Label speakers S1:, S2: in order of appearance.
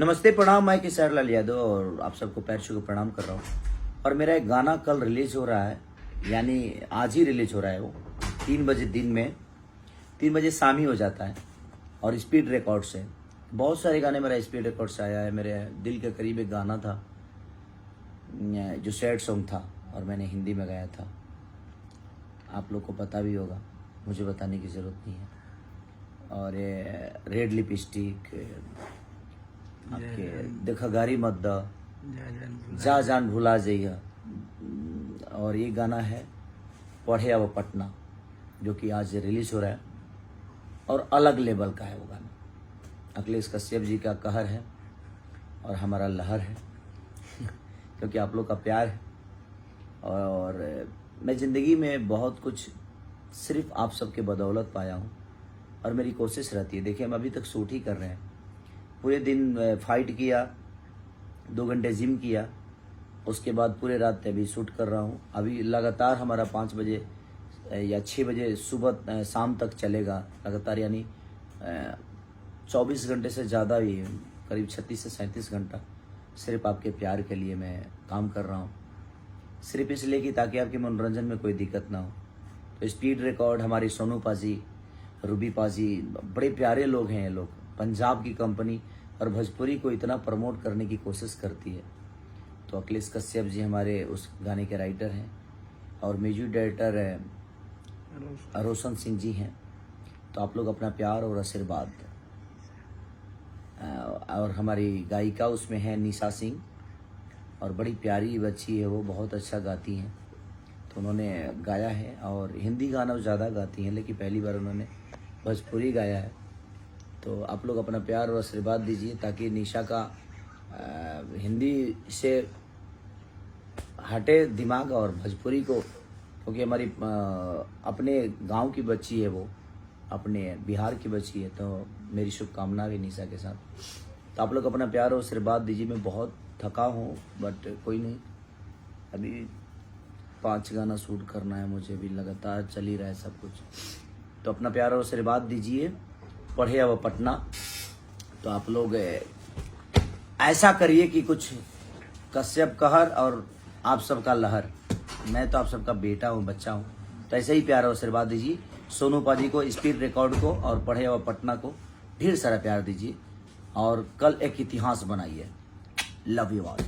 S1: नमस्ते, प्रणाम। मैं किशोर लाल यादव और आप सबको पैर छू के प्रणाम कर रहा हूँ। और मेरा एक गाना कल रिलीज हो रहा है, यानी आज ही रिलीज हो रहा है। वो 3 बजे दिन में 3 बजे शाम ही हो जाता है। और स्पीड रिकॉर्ड से बहुत सारे गाने मेरा स्पीड रिकॉर्ड से आया है। मेरे दिल के करीब एक गाना था जो सैड सॉन्ग था और मैंने हिंदी में गाया था। आप लोग को पता भी होगा, मुझे बताने की ज़रूरत नहीं है। और ये रेड लिपस्टिक, आपके देखा गारी मत दा, जा जान भुला जइया। और ये गाना है पढ़े अब पटना, जो कि आज रिलीज हो रहा है और अलग लेवल का है वो गाना। अखिलेश कश्यप जी का कहर है और हमारा लहर है क्योंकि आप लोग का प्यार है। और मैं ज़िंदगी में बहुत कुछ सिर्फ आप सबके बदौलत पाया हूँ और मेरी कोशिश रहती है। देखिए, हम अभी तक शूट ही कर रहे हैं। पूरे दिन फाइट किया, 2 घंटे जिम किया, उसके बाद पूरे रात अभी शूट कर रहा हूँ। अभी लगातार हमारा 5 बजे या 6 बजे सुबह शाम तक चलेगा लगातार, यानी 24 घंटे से ज़्यादा भी, करीब 36 से 37 घंटा सिर्फ आपके प्यार के लिए मैं काम कर रहा हूँ। सिर्फ इसलिए कि ताकि आपके मनोरंजन में कोई दिक्कत ना हो। तो स्पीड रिकॉर्ड, हमारी सोनू पाजी, रूबी पाजी, बड़े प्यारे लोग हैं ये लोग। पंजाब की कंपनी और भोजपुरी को इतना प्रमोट करने की कोशिश करती है। तो अखिलेश कश्यप जी हमारे उस गाने के राइटर हैं और म्यूजिक डायरेक्टर रोशन सिंह जी हैं। तो आप लोग अपना प्यार और आशीर्वाद। और हमारी गायिका उसमें है निशा सिंह, और बड़ी प्यारी बच्ची है वो, बहुत अच्छा गाती हैं। तो उन्होंने गाया है और हिंदी गाना ज़्यादा गाती हैं, लेकिन पहली बार उन्होंने भोजपुरी गाया है। तो आप लोग अपना प्यार और आशीर्वाद दीजिए ताकि निशा का हिंदी से हटे दिमाग और भोजपुरी को, क्योंकि हमारी अपने गांव की बच्ची है वो, अपने बिहार की बच्ची है। तो मेरी शुभकामना भी निशा के साथ। तो आप लोग अपना प्यार और आशीर्वाद दीजिए। मैं बहुत थका हूँ, बट कोई नहीं, अभी 5 गाना शूट करना है मुझे, अभी लगातार चल ही रहा है सब कुछ। तो अपना प्यार और आशीर्वाद दीजिए। पढ़े अब पटना। तो आप लोग ऐसा करिए कि कुछ कश्यप कहर और आप सबका लहर। मैं तो आप सबका बेटा हूँ, बच्चा हूँ, तो ऐसे ही प्यार और आशीर्वाद दीजिए। सोनू पाजी को, स्पीड रिकॉर्ड को और पढ़े अब पटना को ढेर सारा प्यार दीजिए और कल एक इतिहास बनाइए। Love you all.